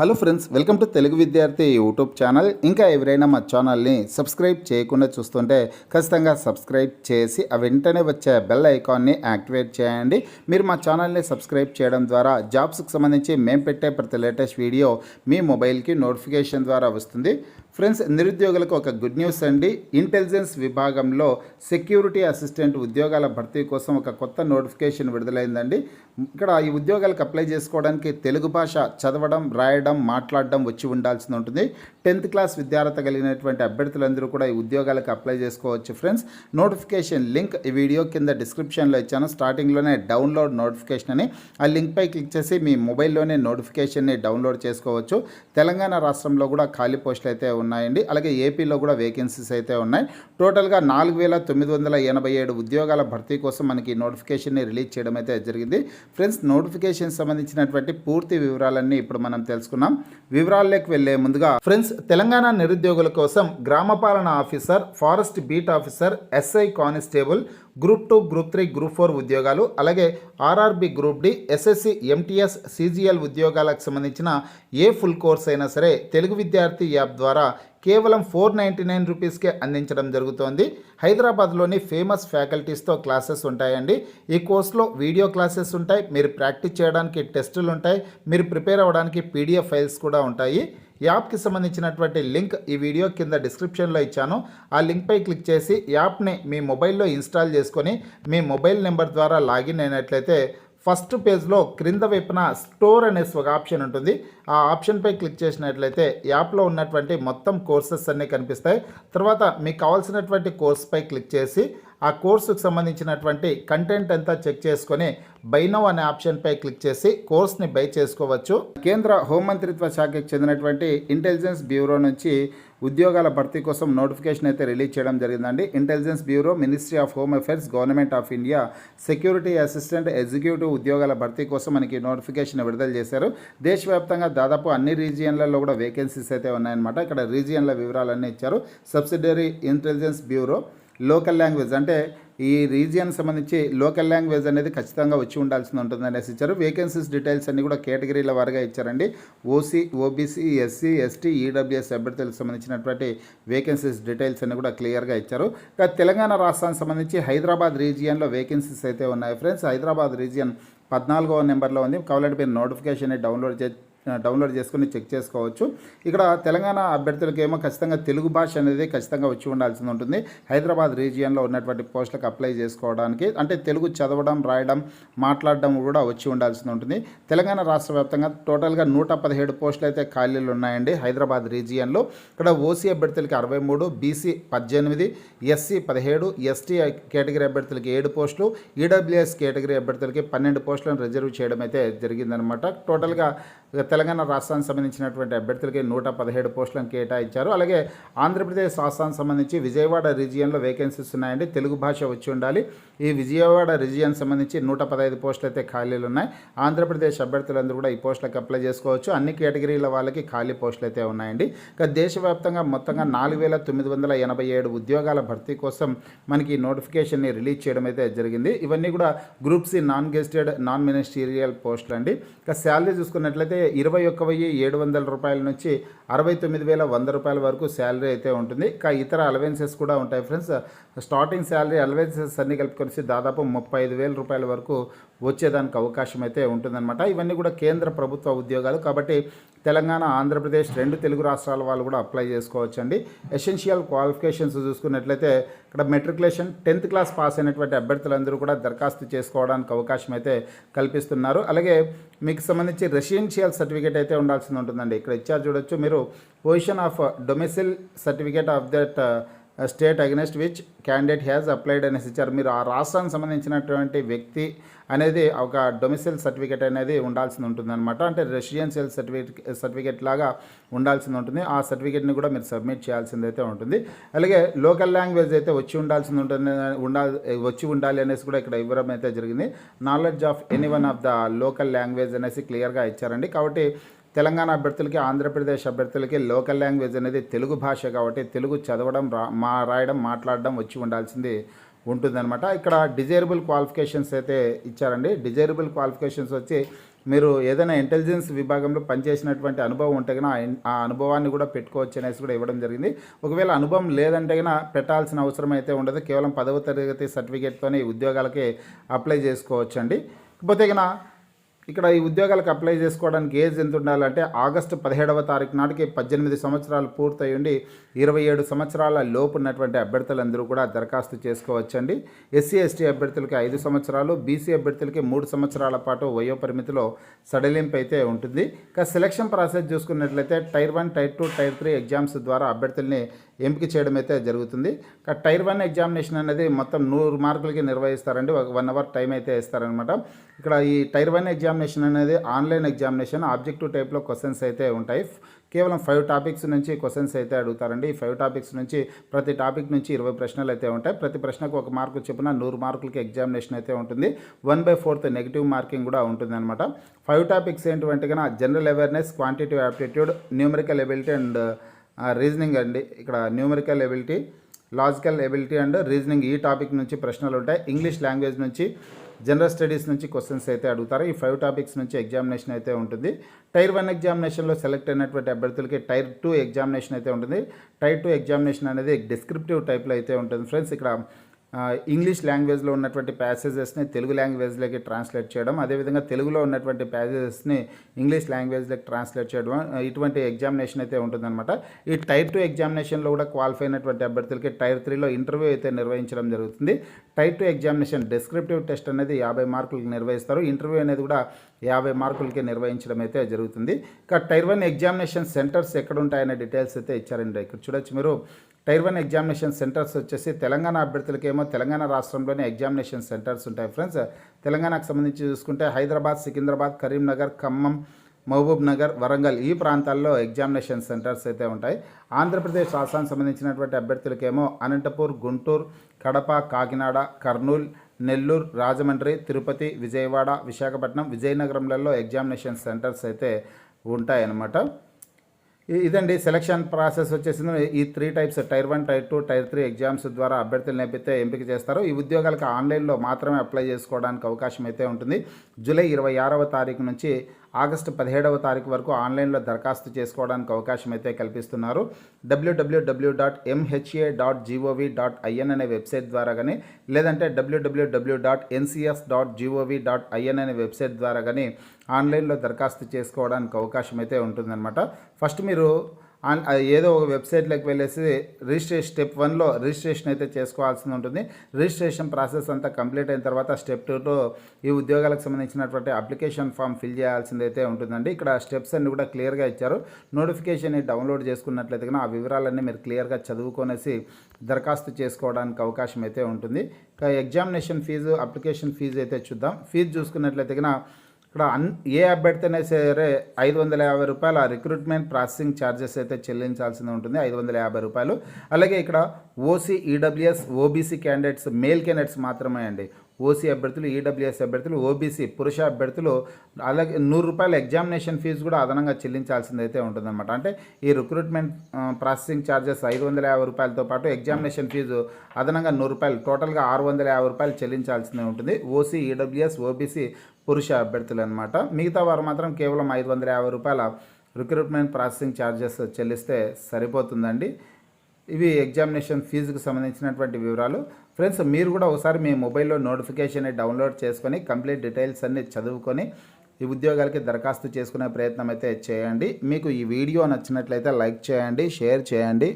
Hello friends, welcome to Telugu విద్యార్థి YouTube channel. ఇంకా ఎవరైనా మా ఛానల్ని సబ్స్క్రైబ్ చేయకుండా చూస్తుంటే ఖచ్చితంగా సబ్స్క్రైబ్ చేసి ఆ వెంటనే వచ్చే బెల్ ఐకాన్ని యాక్టివేట్ చేయండి. మీరు మా ఛానల్ని సబ్స్క్రైబ్ చేయడం ద్వారా జాబ్స్కి సంబంధించి మేము పెట్టే ప్రతి లేటెస్ట్ వీడియో మీ మొబైల్కి నోటిఫికేషన్ ద్వారా వస్తుంది. ఫ్రెండ్స్, నిరుద్యోగులకు ఒక గుడ్ న్యూస్ అండి. ఇంటెలిజెన్స్ విభాగంలో సెక్యూరిటీ అసిస్టెంట్ ఉద్యోగాల భర్తీ కోసం ఒక కొత్త నోటిఫికేషన్ విడుదలైందండి. ఇక్కడ ఈ ఉద్యోగాలకు అప్లై చేసుకోవడానికి తెలుగు భాష చదవడం, రాయడం, మాట్లాడడం వచ్చి ఉండాల్సి ఉంటుంది. 10th క్లాస్ విద్యార్హత కలిగినటువంటి అభ్యర్థులందరూ కూడా ఈ ఉద్యోగాలకు అప్లై చేసుకోవచ్చు. ఫ్రెండ్స్, నోటిఫికేషన్ లింక్ ఈ వీడియో కింద డిస్క్రిప్షన్లో ఇచ్చాను. స్టార్టింగ్లోనే డౌన్లోడ్ నోటిఫికేషన్ అని ఆ లింక్పై క్లిక్ చేసి మీ మొబైల్లోనే నోటిఫికేషన్ని డౌన్లోడ్ చేసుకోవచ్చు. తెలంగాణ రాష్ట్రంలో కూడా ఖాళీ పోస్టులు అయితే ఉన్నాయండి. అలాగే ఏపీలో కూడా వేకెన్సీస్ అయితే ఉన్నాయి. టోటల్గా 4987 ఉద్యోగాల భర్తీ కోసం మనకి నోటిఫికేషన్ని రిలీజ్ చేయడం అయితే జరిగింది. ఫ్రెండ్స్, నోటిఫికేషన్ సంబంధించినటువంటి పూర్తి వివరాలన్నీ ఇప్పుడు మనం తెలుసుకున్నాం. వివరాల్లోకి వెళ్లే ముందుగా ఫ్రెండ్స్, తెలంగాణ నిరుద్యోగుల కోసం గ్రామపాలన officer, forest beat officer, SI constable, group 2, group 3, group 4 ఉద్యోగాలు, అలాగే RRB, group D, SSC, MTS, CGL ఉద్యోగాలకు సంబంధించిన ఏ ఫుల్ కోర్స్ అయినా సరే తెలుగు విద్యార్థి యాప్ ద్వారా కేవలం 499 రూపీస్కే అందించడం జరుగుతోంది. హైదరాబాద్లోని ఫేమస్ ఫ్యాకల్టీస్తో క్లాసెస్ ఉంటాయండి. ఈ కోర్సులో వీడియో క్లాసెస్ ఉంటాయి, మీరు ప్రాక్టీస్ చేయడానికి టెస్టులు ఉంటాయి, మీరు ప్రిపేర్ అవ్వడానికి పీడిఎఫ్ ఫైల్స్ కూడా ఉంటాయి. యాప్కి సంబంధించినటువంటి లింక్ ఈ వీడియో కింద డిస్క్రిప్షన్లో ఇచ్చాను. ఆ లింక్పై క్లిక్ చేసి యాప్ని మీ మొబైల్లో ఇన్స్టాల్ చేసుకొని మీ మొబైల్ నెంబర్ ద్వారా లాగిన్ అయినట్లయితే ఫస్ట్ పేజ్లో క్రింద వైపున స్టోర్ అనేసి ఒక ఆప్షన్ ఉంటుంది. ఆ ఆప్షన్పై క్లిక్ చేసినట్లయితే యాప్లో ఉన్నటువంటి మొత్తం కోర్సెస్ అన్నీ కనిపిస్తాయి. తర్వాత మీకు కావాల్సినటువంటి కోర్స్పై క్లిక్ చేసి ఆ కోర్సుకు సంబంధించినటువంటి కంటెంట్ అంతా చెక్ చేసుకొని బై నౌ అనే ఆప్షన్పై క్లిక్ చేసి కోర్స్ని బై చేసుకోవచ్చు. కేంద్ర హోంమంత్రిత్వ శాఖకు చెందినటువంటి ఇంటెలిజెన్స్ బ్యూరో నుంచి ఉద్యోగాల భర్తీ కోసం నోటిఫికేషన్ అయితే రిలీజ్ చేయడం జరిగిందండి. Intelligence bureau, ministry of home affairs, government of India security assistant executive ఉద్యోగాల భర్తీ కోసం మనకి నోటిఫికేషన్ విడుదల చేశారు. దేశవ్యాప్తంగా దాదాపు అన్ని రీజియన్లలో కూడా వేకెన్సీస్ అయితే ఉన్నాయన్నమాట. ఇక్కడ రీజియన్ల వివరాలన్నీ ఇచ్చారు. Subsidiary intelligence bureau, local language అంటే ఈ రీజియన్ సంబంధించి లోకల్ లాంగ్వేజ్ అనేది ఖచ్చితంగా వచ్చి ఉండాల్సి ఉంటుంది అనేసి ఇచ్చారు. వేకెన్సీస్ డీటెయిల్స్ అన్ని కూడా కేటగిరీల వారిగా ఇచ్చారండి. OC, OBC, SC, ST, EWS అభ్యర్థులకు సంబంధించినటువంటి వేకెన్సీస్ డీటెయిల్స్ అన్ని కూడా క్లియర్గా ఇచ్చారు. ఇక తెలంగాణ రాష్ట్రానికి సంబంధించి హైదరాబాద్ రీజియన్లో వేకెన్సీస్ అయితే ఉన్నాయి. ఫ్రెండ్స్, హైదరాబాద్ రీజియన్ 14వ నెంబర్లో ఉంది. కావాలంటే మీరు నోటిఫికేషన్ డౌన్లోడ్ చేసుకుని చెక్ చేసుకోవచ్చు. ఇక్కడ తెలంగాణ అభ్యర్థులకు ఏమో ఖచ్చితంగా తెలుగు భాష అనేది ఖచ్చితంగా వచ్చి ఉండాల్సి ఉంటుంది. హైదరాబాద్ రీజియన్లో ఉన్నటువంటి పోస్టులకు అప్లై చేసుకోవడానికి అంటే తెలుగు చదవడం, రాయడం, మాట్లాడడం కూడా వచ్చి ఉండాల్సి ఉంటుంది. తెలంగాణ రాష్ట్ర వ్యాప్తంగా టోటల్గా 117 పోస్టులు అయితే ఖాళీలు ఉన్నాయండి హైదరాబాద్ రీజియన్లో. ఇక్కడ ఓసీ అభ్యర్థులకి 63, బీసీ 18, ఎస్సీ 17, ఎస్టీ కేటగిరీ అభ్యర్థులకి 7 పోస్టులు, ఈడబ్ల్యూఎస్ కేటగిరీ అభ్యర్థులకి 12 పోస్టులను రిజర్వ్ చేయడం అయితే జరిగిందనమాట. టోటల్గా తెలంగాణ రాష్ట్రానికి సంబంధించినటువంటి అభ్యర్థులకి 117 పోస్టులను కేటాయించారు. అలాగే ఆంధ్రప్రదేశ్ రాష్ట్రానికి సంబంధించి విజయవాడ రీజియన్లో వేకెన్సీస్ ఉన్నాయండి. తెలుగు భాష వచ్చి ఉండాలి. ఈ విజయవాడ రీజియన్ సంబంధించి 115 పోస్టులు అయితే ఖాళీలు ఉన్నాయి. ఆంధ్రప్రదేశ్ అభ్యర్థులందరూ కూడా ఈ పోస్టులకు అప్లై చేసుకోవచ్చు. అన్ని కేటగిరీల వాళ్ళకి ఖాళీ పోస్టులు అయితే ఉన్నాయండి. ఇక దేశవ్యాప్తంగా మొత్తంగా 4987 ఉద్యోగాల భర్తీ కోసం మనకి నోటిఫికేషన్ని రిలీజ్ చేయడం అయితే జరిగింది. ఇవన్నీ కూడా group C non gazetted, non ministerial పోస్టులు అండి. ఇక శాలరీ చూసుకున్నట్లయితే 21,700 రూపాయల నుంచి 69,100 రూపాయల వరకు శాలరీ అయితే ఉంటుంది. ఇక ఇతర అలవెన్సెస్ కూడా ఉంటాయి. ఫ్రెండ్స్, స్టార్టింగ్ శాలరీ అలవెన్సెస్ అన్ని కలుపుకొని దాదాపు 35,000 రూపాయల వరకు వచ్చేదానికి అవకాశం అయితే ఉంటుందన్నమాట. ఇవన్నీ కూడా కేంద్ర ప్రభుత్వ ఉద్యోగాలు కాబట్టి తెలంగాణ, ఆంధ్రప్రదేశ్ 2 తెలుగు రాష్ట్రాల వాళ్ళు కూడా అప్లై చేసుకోవచ్చండి. ఎసెన్షియల్ క్వాలిఫికేషన్స్ చూసుకున్నట్లయితే ఇక్కడ మెట్రికులేషన్ 10th క్లాస్ పాస్ అయినటువంటి అభ్యర్థులందరూ కూడా దరఖాస్తు చేసుకోవడానికి అవకాశం అయితే కల్పిస్తున్నారు. అలాగే మీకు సంబంధించి రెసిడెన్షియల్ సర్టిఫికేట్ అయితే ఉండాల్సి ఉంటుందండి. ఇక్కడ ఇచ్చారు చూడొచ్చు మీరు, position of domicile certificate of that state against which candidate has applied అనేసి ఇచ్చారు. మీరు ఆ రాష్ట్రానికి సంబంధించినటువంటి వ్యక్తి అనేది ఒక డొమిసైల్ సర్టిఫికేట్ అనేది ఉండాల్సి ఉంటుందన్నమాట. అంటే రెసిడెన్షియల్ సర్టిఫికేట్ లాగా ఉండాల్సి ఉంటుంది. ఆ సర్టిఫికేట్ని కూడా మీరు సబ్మిట్ చేయాల్సిందైతే ఉంటుంది. అలాగే లోకల్ లాంగ్వేజ్ అయితే వచ్చి ఉండాలి అనేసి కూడా ఇక్కడ ఇవ్వడం అయితే జరిగింది. Knowledge of any one of the local language అనేసి క్లియర్గా ఇచ్చారండి. కాబట్టి తెలంగాణ అభ్యర్థులకి, ఆంధ్రప్రదేశ్ అభ్యర్థులకి లోకల్ లాంగ్వేజ్ అనేది తెలుగు భాష కాబట్టి తెలుగు చదవడం, రాయడం, మాట్లాడడం వచ్చి ఉండాల్సింది ఉంటుందన్నమాట. ఇక్కడ డిజైరబుల్ క్వాలిఫికేషన్స్ అయితే ఇచ్చారండి. డిజైరబుల్ క్వాలిఫికేషన్స్ వచ్చి మీరు ఏదైనా ఇంటెలిజెన్స్ విభాగంలో పనిచేసినటువంటి అనుభవం ఉంటే కనుక ఆ అనుభవాన్ని కూడా పెట్టుకోవచ్చు అనేసి కూడా ఇవ్వడం జరిగింది. ఒకవేళ అనుభవం లేదంటే కనుక పెట్టాల్సిన అవసరం అయితే ఉండదు. కేవలం 10వ తరగతి సర్టిఫికేట్తోనే ఈ ఉద్యోగాలకి అప్లై చేసుకోవచ్చండి. కాకపోతే కనుక ఇక్కడ ఈ ఉద్యోగాలకు అప్లై చేసుకోవడానికి ఏజ్ ఎంత ఉండాలంటే ఆగస్టు 17వ తారీఖు నాటికి 18 సంవత్సరాలు పూర్తయి ఉండి 27 సంవత్సరాల లోపు ఉన్నటువంటి అభ్యర్థులందరూ కూడా దరఖాస్తు చేసుకోవచ్చండి. ఎస్సీ ఎస్టీ అభ్యర్థులకి 5 సంవత్సరాలు, బీసీ అభ్యర్థులకి 3 సంవత్సరాల పాటు వయో పరిమితిలో సడలింపు అయితే ఉంటుంది. ఇక సెలక్షన్ ప్రాసెస్ చూసుకున్నట్లయితే టైర్ 1, టైర్ 2, టైర్ 3 ఎగ్జామ్స్ ద్వారా అభ్యర్థుల్ని ఎంపిక చేయడం అయితే జరుగుతుంది. టైర్ 1 ఎగ్జామినేషన్ అనేది మొత్తం 100 మార్కులకి నిర్వహిస్తారండి. 1 అవర్ టైం అయితే ఇస్తారనమాట. ఇక్కడ ఈ టైర్ 1 ఎగ్జామినేషన్ అనేది ఆన్లైన్ ఎగ్జామినేషన్. ఆబ్జెక్టివ్ టైప్లో క్వశ్చన్స్ అయితే ఉంటాయి. కేవలం 5 టాపిక్స్ నుంచి క్వశ్చన్స్ అయితే అడుగుతారండి. ఈ 5 టాపిక్స్ నుంచి ప్రతి టాపిక్ నుంచి 20 ప్రశ్నలు అయితే ఉంటాయి. ప్రతి ప్రశ్నకు 1 మార్కు చొప్పున 100 మార్కులకి ఎగ్జామినేషన్ అయితే ఉంటుంది. 1/4 నెగిటివ్ మార్కింగ్ కూడా ఉంటుంది అనమాట. 5 టాపిక్స్ ఏంటంటే కన్నా general awareness, quantitative aptitude, numerical ability and reasoning అండి. ఇక్కడ numerical ability, logical ability and reasoning ఈ టాపిక్ నుంచి ప్రశ్నలు ఉంటాయి. ఇంగ్లీష్ లాంగ్వేజ్ నుంచి, జనరల్ స్టడీస్ నుంచి క్వశ్చన్స్ అయితే అడుగుతారు. ఈ 5 టాపిక్స్ నుంచి ఎగ్జామినేషన్ అయితే ఉంటుంది. టైర్ 1 ఎగ్జామినేషన్లో సెలెక్ట్ అయినటువంటి అభ్యర్థులకి టైర్ 2 ఎగ్జామినేషన్ అయితే ఉంటుంది. టైర్ 2 ఎగ్జామినేషన్ అనేది డిస్క్రిప్టివ్ టైప్లో అయితే ఉంటుంది ఫ్రెండ్స్. ఇక్కడ ఇంగ్లీష్ లాంగ్వేజ్లో ఉన్నటువంటి ప్యాసేజెస్ని తెలుగు లాంగ్వేజ్లోకి ట్రాన్స్లేట్ చేయడం, అదేవిధంగా తెలుగులో ఉన్నటువంటి ప్యాసేజెస్ని ఇంగ్లీష్ లాంగ్వేజ్లోకి ట్రాన్స్లేట్ చేయడం, ఇటువంటి ఎగ్జామినేషన్ అయితే ఉంటుందన్నమాట. ఈ టైర్ 2 ఎగ్జామినేషన్లో కూడా క్వాలిఫై అయినటువంటి అభ్యర్థులకి టైర్ 3లో ఇంటర్వ్యూ అయితే నిర్వహించడం జరుగుతుంది. టైర్ 2 ఎగ్జామినేషన్ డిస్క్రిప్టివ్ టెస్ట్ అనేది 50 మార్కులకి నిర్వహిస్తారు. ఇంటర్వ్యూ అనేది కూడా 50 మార్కులకి నిర్వహించడం అయితే జరుగుతుంది. ఇక టైర్ 1 ఎగ్జామినేషన్ సెంటర్స్ ఎక్కడ ఉంటాయనే డీటెయిల్స్ అయితే ఇచ్చారండి. ఇక్కడ చూడొచ్చు మీరు. టైర్ 1 ఎగ్జామినేషన్ సెంటర్స్ వచ్చేసి తెలంగాణ అభ్యర్థులకేమో తెలంగాణ రాష్ట్రంలోనే ఎగ్జామినేషన్ సెంటర్స్ ఉంటాయి ఫ్రెండ్స్. తెలంగాణకు సంబంధించి చూసుకుంటే హైదరాబాద్, సికింద్రాబాద్, కరీంనగర్, ఖమ్మం, మహబూబ్ నగర్, వరంగల్ ఈ ప్రాంతాల్లో ఎగ్జామినేషన్ సెంటర్స్ అయితే ఉంటాయి. ఆంధ్రప్రదేశ్ రాష్ట్రానికి సంబంధించినటువంటి అభ్యర్థులకేమో అనంతపూర్, గుంటూరు, కడప, కాకినాడ, కర్నూలు, నెల్లూరు, రాజమండ్రి, తిరుపతి, విజయవాడ, విశాఖపట్నం, విజయనగరంలలో ఎగ్జామినేషన్ సెంటర్స్ అయితే ఉంటాయన్నమాట. ఇదండి సెలక్షన్ ప్రాసెస్ వచ్చేసింది. ఈ 3 types tyre 1, tyre 2, tyre 3 exams ద్వారా అభ్యర్థులను అయితే ఎంపిక చేస్తారు. ఈ ఉద్యోగాలకు ఆన్లైన్లో మాత్రమే అప్లై చేసుకోవడానికి అవకాశం అయితే ఉంటుంది. జూలై 26వ తారీఖు నుంచి ఆగస్టు 17వ తారీఖు వరకు ఆన్లైన్లో దరఖాస్తు చేసుకోవడానికి అవకాశం అయితే కల్పిస్తున్నారు. www.mha.gov.in అనే వెబ్సైట్ ద్వారా కానీ, లేదంటే www.ncs.gov.in అనే వెబ్సైట్ ద్వారా కానీ ఆన్లైన్లో దరఖాస్తు చేసుకోవడానికి అవకాశం అయితే ఉంటుందన్నమాట. ఫస్ట్ మీరు ఏదో ఒక వెబ్సైట్లోకి వెళ్ళేసి స్టెప్ 1లో రిజిస్ట్రేషన్ అయితే చేసుకోవాల్సి ఉంటుంది. రిజిస్ట్రేషన్ ప్రాసెస్ అంతా కంప్లీట్ అయిన తర్వాత స్టెప్ 2లో ఈ ఉద్యోగాలకు సంబంధించినటువంటి అప్లికేషన్ ఫామ్ ఫిల్ చేయాల్సింది అయితే ఉంటుందండి. ఇక్కడ స్టెప్స్ అన్ని కూడా క్లియర్గా ఇచ్చారు. నోటిఫికేషన్ని డౌన్లోడ్ చేసుకున్నట్లయితే కానీ ఆ వివరాలన్నీ మీరు క్లియర్గా చదువుకొనేసి దరఖాస్తు చేసుకోవడానికి అవకాశం అయితే ఉంటుంది. ఇక ఎగ్జామినేషన్ ఫీజు, అప్లికేషన్ ఫీజు అయితే చూద్దాం. ఫీజు చూసుకున్నట్లయితే కన్నా ఇక్కడ ఏ అభ్యర్థి అయినా సరే 550 రూపాయల రిక్రూట్మెంట్ ప్రాసెసింగ్ ఛార్జెస్ అయితే చెల్లించాల్సి ఉంటుంది. 550 రూపాయలు. అలాగే ఇక్కడ OC, EWS, OBC candidates, male candidates మాత్రమే అండి. ఓసీ అభ్యర్థులు, ఈడబ్ల్యూఎస్ అభ్యర్థులు, ఓబీసీ పురుష అభ్యర్థులు అలాగే 100 రూపాయల ఎగ్జామినేషన్ ఫీజు కూడా అదనంగా చెల్లించాల్సింది అయితే ఉంటుందన్నమాట. అంటే ఈ రిక్రూట్మెంట్ ప్రాసెసింగ్ ఛార్జెస్ 550 రూపాయలతో పాటు ఎగ్జామినేషన్ ఫీజు అదనంగా 100 రూపాయలు, టోటల్గా 650 రూపాయలు చెల్లించాల్సిందే ఉంటుంది. ఓసీ, ఈడబ్ల్యూఎస్, ఓబీసీ పురుష అభ్యర్థులు అనమాట. మిగతా వారు మాత్రం కేవలం 550 రూపాయల రిక్రూట్మెంట్ ప్రాసెసింగ్ ఛార్జెస్ చెల్లిస్తే సరిపోతుందండి. ఇవి ఎగ్జామినేషన్ ఫీజుకు సంబంధించినటువంటి వివరాలు. ఫ్రెండ్స్, మీరు కూడా ఒకసారి మీ మొబైల్లో నోటిఫికేషన్ డౌన్లోడ్ చేసుకొని కంప్లీట్ డీటెయిల్స్ అన్ని చదువుకొని ఈ ఉద్యోగాలకి దరఖాస్తు చేసుకునే ప్రయత్నం అయితే చేయండి. మీకు ఈ వీడియో నచ్చినట్లయితే లైక్ చేయండి, షేర్ చేయండి.